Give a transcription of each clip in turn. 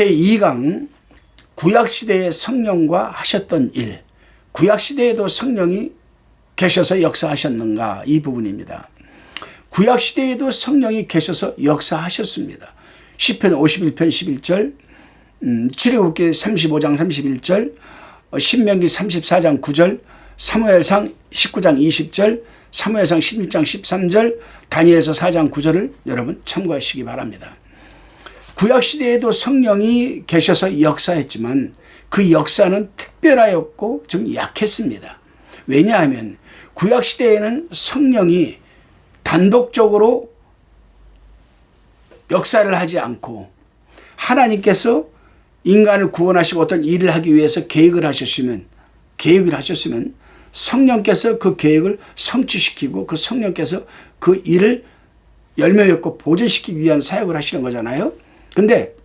제2강 구약시대의 성령과 하셨던 일, 구약시대에도 성령이 계셔서 역사하셨는가, 이 부분입니다. 구약시대에도 성령이 계셔서 역사하셨습니다. 시편 51편 11절, 출애굽기 35장 31절, 신명기 34장 9절, 사무엘상 19장 20절, 사무엘상 16장 13절, 다니엘서 4장 9절을 여러분 참고하시기 바랍니다. 구약시대에도 성령이 계셔서 역사했지만 그 역사는 특별하였고 좀 약했습니다. 왜냐하면 구약시대에는 성령이 단독적으로 역사를 하지 않고 하나님께서 인간을 구원하시고 어떤 일을 하기 위해서 계획을 하셨으면 성령께서 그 계획을 성취시키고 그 성령께서 그 일을 열매맺고 보존시키기 위한 사역을 하시는 거잖아요. 근데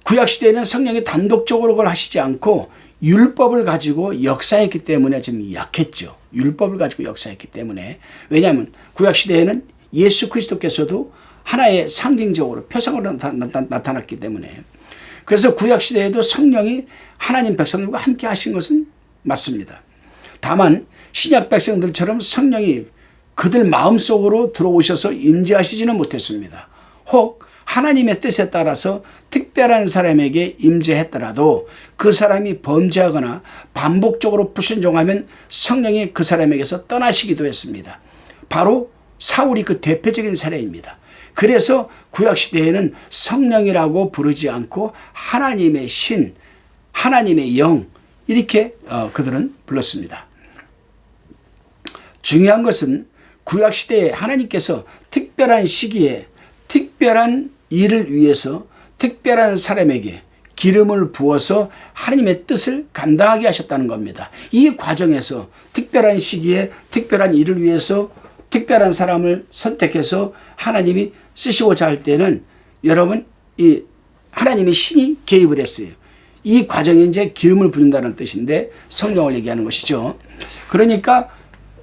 구약시대에는 성령이 단독적으로 그걸 하시지 않고 율법을 가지고 역사했기 때문에 좀 약했죠. 율법을 가지고 역사했기 때문에. 왜냐하면 구약시대에는 예수 그리스도께서도 하나의 상징적으로 표상으로 나타났기 때문에. 그래서 구약시대에도 성령이 하나님 백성들과 함께 하신 것은 맞습니다. 다만 신약 백성들처럼 성령이 그들 마음속으로 들어오셔서 임재하시지는 못했습니다. 혹 하나님의 뜻에 따라서 특별한 사람에게 임재했더라도 그 사람이 범죄하거나 반복적으로 불순종하면 성령이 그 사람에게서 떠나시기도 했습니다. 바로 사울이 그 대표적인 사례입니다. 그래서 구약시대에는 성령이라고 부르지 않고 하나님의 신, 하나님의 영, 이렇게 그들은 불렀습니다. 중요한 것은 구약시대에 하나님께서 특별한 시기에 특별한 일을 위해서 특별한 사람에게 기름을 부어서 하나님의 뜻을 감당하게 하셨다는 겁니다. 이 과정에서 특별한 시기에 특별한 일을 위해서 특별한 사람을 선택해서 하나님이 쓰시고자 할 때는 여러분, 이 하나님의 신이 개입을 했어요. 이 과정에 이제 기름을 붓는다는 뜻인데 성령을 얘기하는 것이죠. 그러니까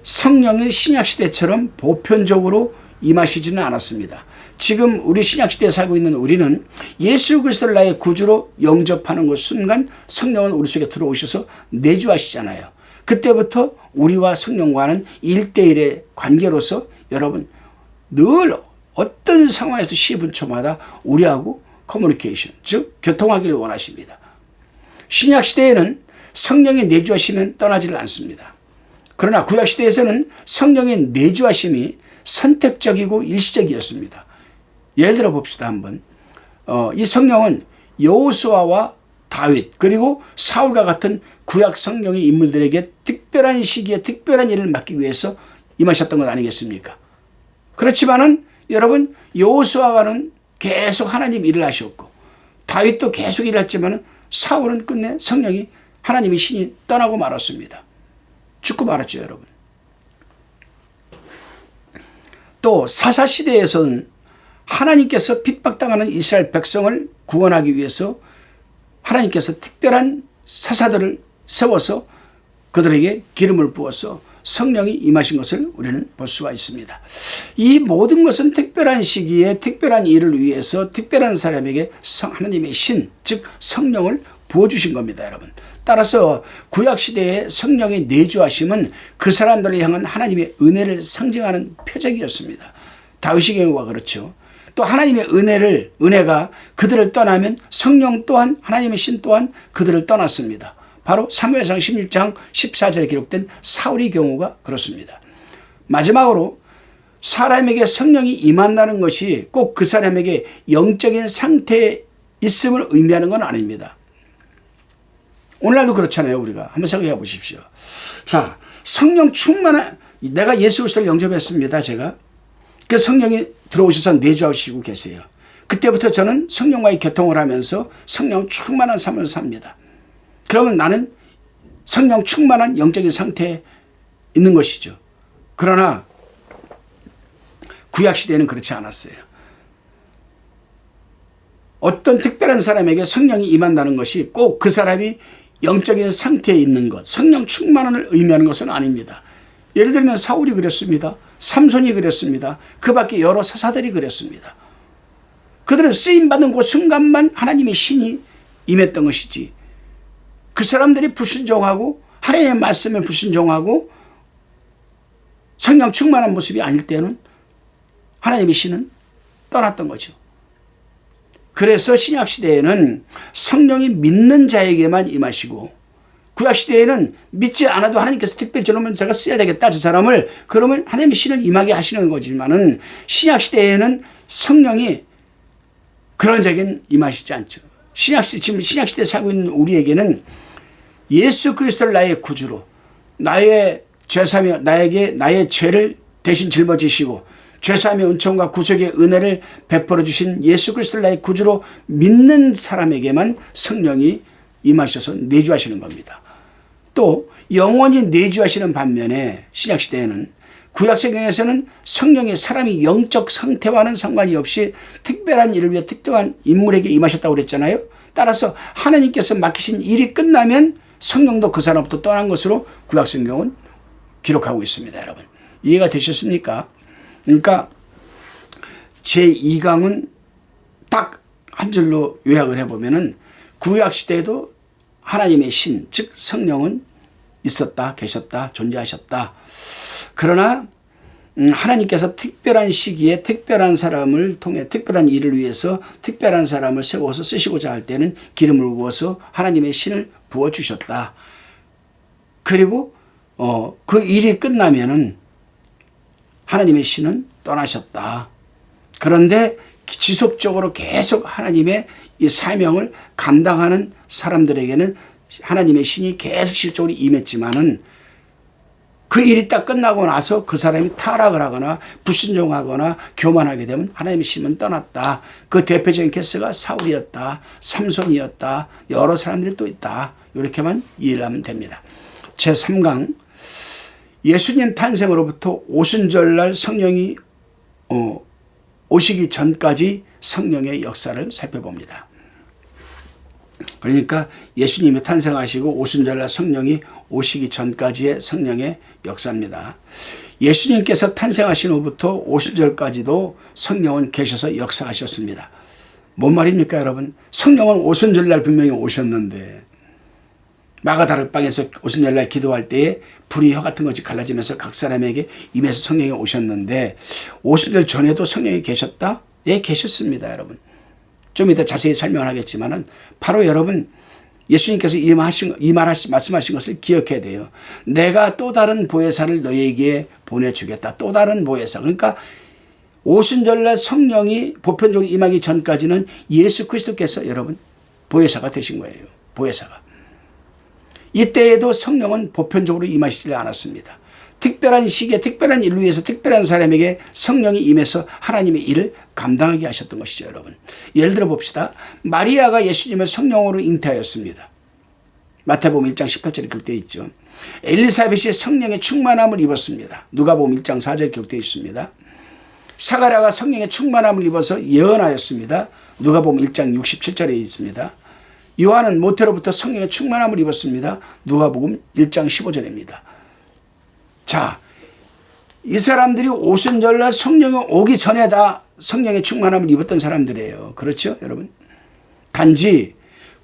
성령이 신약시대처럼 보편적으로 임하시지는 않았습니다. 지금 우리 신약시대에 살고 있는 우리는 예수 그리스도를 나의 구주로 영접하는 그 순간 성령은 우리 속에 들어오셔서 내주하시잖아요. 그때부터 우리와 성령과는 1대1의 관계로서 여러분 늘 어떤 상황에서 시분초마다 우리하고 커뮤니케이션, 즉 교통하기를 원하십니다. 신약시대에는 성령이 내주하시면 떠나지를 않습니다. 그러나 구약시대에서는 성령의 내주하심이 선택적이고 일시적이었습니다. 예를 들어 봅시다 한번. 이 성령은 여호수아와 다윗 그리고 사울과 같은 구약 성령의 인물들에게 특별한 시기에 특별한 일을 맡기 위해서 임하셨던 것 아니겠습니까? 그렇지만은 여러분 여호수아와는 계속 하나님 일을 하셨고 다윗도 계속 일을 했지만은 사울은 끝내 성령이 하나님의 신이 떠나고 말았습니다. 죽고 말았죠, 여러분. 또 사사시대에서는 하나님께서 핍박당하는 이스라엘 백성을 구원하기 위해서 하나님께서 특별한 사사들을 세워서 그들에게 기름을 부어서 성령이 임하신 것을 우리는 볼 수가 있습니다. 이 모든 것은 특별한 시기에 특별한 일을 위해서 특별한 사람에게 하나님의 신, 즉 성령을 부어주신 겁니다, 여러분. 따라서 구약시대의 성령의 내주하심은 그 사람들을 향한 하나님의 은혜를 상징하는 표적이었습니다. 다윗의 경우가 그렇죠. 또 하나님의 은혜가 그들을 떠나면 성령 또한 하나님의 신 또한 그들을 떠났습니다. 바로 사무엘상 16장 14절에 기록된 사울의 경우가 그렇습니다. 마지막으로 사람에게 성령이 임한다는 것이 꼭 그 사람에게 영적인 상태에 있음을 의미하는 건 아닙니다. 오늘날도 그렇잖아요. 우리가 한번 생각해 보십시오. 자, 성령 충만한, 내가 예수 그리스도를 영접했습니다. 제가 그 성령이 들어오셔서 내주하시고 계세요. 그때부터 저는 성령과의 교통을 하면서 성령 충만한 삶을 삽니다. 그러면 나는 성령 충만한 영적인 상태에 있는 것이죠. 그러나 구약시대에는 그렇지 않았어요. 어떤 특별한 사람에게 성령이 임한다는 것이 꼭 그 사람이 영적인 상태에 있는 것, 성령 충만을 의미하는 것은 아닙니다. 예를 들면 사울이 그랬습니다. 삼손이 그랬습니다. 그 밖에 여러 사사들이 그랬습니다. 그들은 쓰임받은 그 순간만 하나님의 신이 임했던 것이지, 그 사람들이 불순종하고 하나님의 말씀에 불순종하고 성령 충만한 모습이 아닐 때는 하나님의 신은 떠났던 거죠. 그래서 신약시대에는 성령이 믿는 자에게만 임하시고, 구약시대에는 믿지 않아도 하나님께서 특별히 저놈은 제가 써야 되겠다, 저 사람을, 그러면 하나님의 신을 임하게 하시는 거지만은 신약시대에는 성령이 그런 자에게는 임하시지 않죠. 지금 신약시대에 살고 있는 우리에게는 예수 그리스도를 나의 구주로, 나의 죄사며 나에게 나의 죄를 대신 짊어지시고 죄사함의 은총과 구속의 은혜를 베풀어 주신 예수 그리스도를 나의 구주로 믿는 사람에게만 성령이 임하셔서 내주하시는 겁니다. 또 영원히 내주하시는 반면에 신약시대에는, 구약성경에서는 성령이 사람이 영적 상태와는 상관이 없이 특별한 일을 위해 특정한 인물에게 임하셨다고 그랬잖아요. 따라서 하나님께서 맡기신 일이 끝나면 성령도 그 사람부터 떠난 것으로 구약성경은 기록하고 있습니다. 여러분, 이해가 되셨습니까? 그러니까 제2강은 딱 한 줄로 요약을 해보면은, 구약시대에도 하나님의 신, 즉 성령은 있었다, 계셨다, 존재하셨다. 그러나 하나님께서 특별한 시기에 특별한 사람을 통해 특별한 일을 위해서 특별한 사람을 세워서 쓰시고자 할 때는 기름을 부어서 하나님의 신을 부어주셨다. 그리고 그 일이 끝나면은 하나님의 신은 떠나셨다. 그런데 지속적으로 계속 하나님의 이 사명을 감당하는 사람들에게는 하나님의 신이 계속 실적으로 임했지만은, 그 일이 딱 끝나고 나서 그 사람이 타락을 하거나 불순종하거나 교만하게 되면 하나님의 신은 떠났다. 그 대표적인 케이스가 사울이었다, 삼손이었다, 여러 사람들이 또 있다. 이렇게만 이해를 하면 됩니다. 제3강, 예수님 탄생으로부터 오순절날 성령이 오시기 전까지 성령의 역사를 살펴봅니다. 그러니까 예수님이 탄생하시고 오순절날 성령이 오시기 전까지의 성령의 역사입니다. 예수님께서 탄생하신 후부터 오순절까지도 성령은 계셔서 역사하셨습니다. 뭔 말입니까, 여러분? 성령은 오순절날 분명히 오셨는데, 마가다락방에서 오순절날 기도할 때에 불이 혀 같은 것이 갈라지면서 각 사람에게 임해서 성령이 오셨는데, 오순절 전에도 성령이 계셨다? 예, 계셨습니다, 여러분. 좀 이따 자세히 설명을 하겠지만은, 바로 여러분, 예수님께서 말씀하신 것을 기억해야 돼요. 내가 또 다른 보혜사를 너희에게 보내주겠다. 또 다른 보혜사. 그러니까 오순절날 성령이 보편적으로 임하기 전까지는 예수 그리스도께서 여러분 보혜사가 되신 거예요. 보혜사가. 이때에도 성령은 보편적으로 임하시지 않았습니다. 특별한 시기에 특별한 일을 위해서 특별한 사람에게 성령이 임해서 하나님의 일을 감당하게 하셨던 것이죠, 여러분. 예를 들어 봅시다. 마리아가 예수님을 성령으로 잉태하였습니다. 마태복음 1장 18절에 기록되어 있죠. 엘리사벳이 성령의 충만함을 입었습니다. 누가복음 1장 4절에 기록되어 있습니다. 사가랴가 성령의 충만함을 입어서 예언하였습니다. 누가복음 1장 67절에 있습니다. 요한은 모태로부터 성령의 충만함을 입었습니다. 누가복음 1장 15절입니다. 자, 이 사람들이 오순절날 성령이 오기 전에 다 성령의 충만함을 입었던 사람들이에요. 그렇죠, 여러분? 단지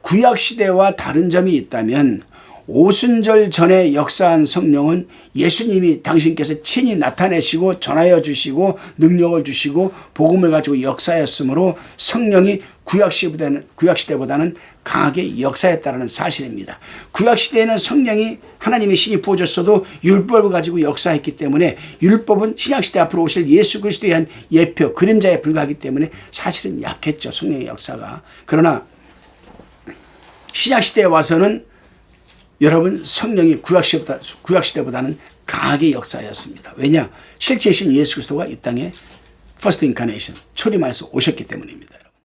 구약시대와 다른 점이 있다면, 오순절 전에 역사한 성령은 예수님이 당신께서 친히 나타내시고 전하여 주시고 능력을 주시고 복음을 가지고 역사였으므로 성령이 구약시대보다는 강하게 역사했다는 사실입니다. 구약시대에는 성령이 하나님의 신이 부어졌어도 율법을 가지고 역사했기 때문에, 율법은 신약시대 앞으로 오실 예수 그리스도에 대한 예표, 그림자에 불과하기 때문에 사실은 약했죠, 성령의 역사가. 그러나 신약시대에 와서는 여러분 성령이 구약시대보다는 강하게 역사하였습니다. 왜냐? 실제신 예수 그리스도가 이 땅에 퍼스트 인카네이션, 초림하여서 오셨기 때문입니다.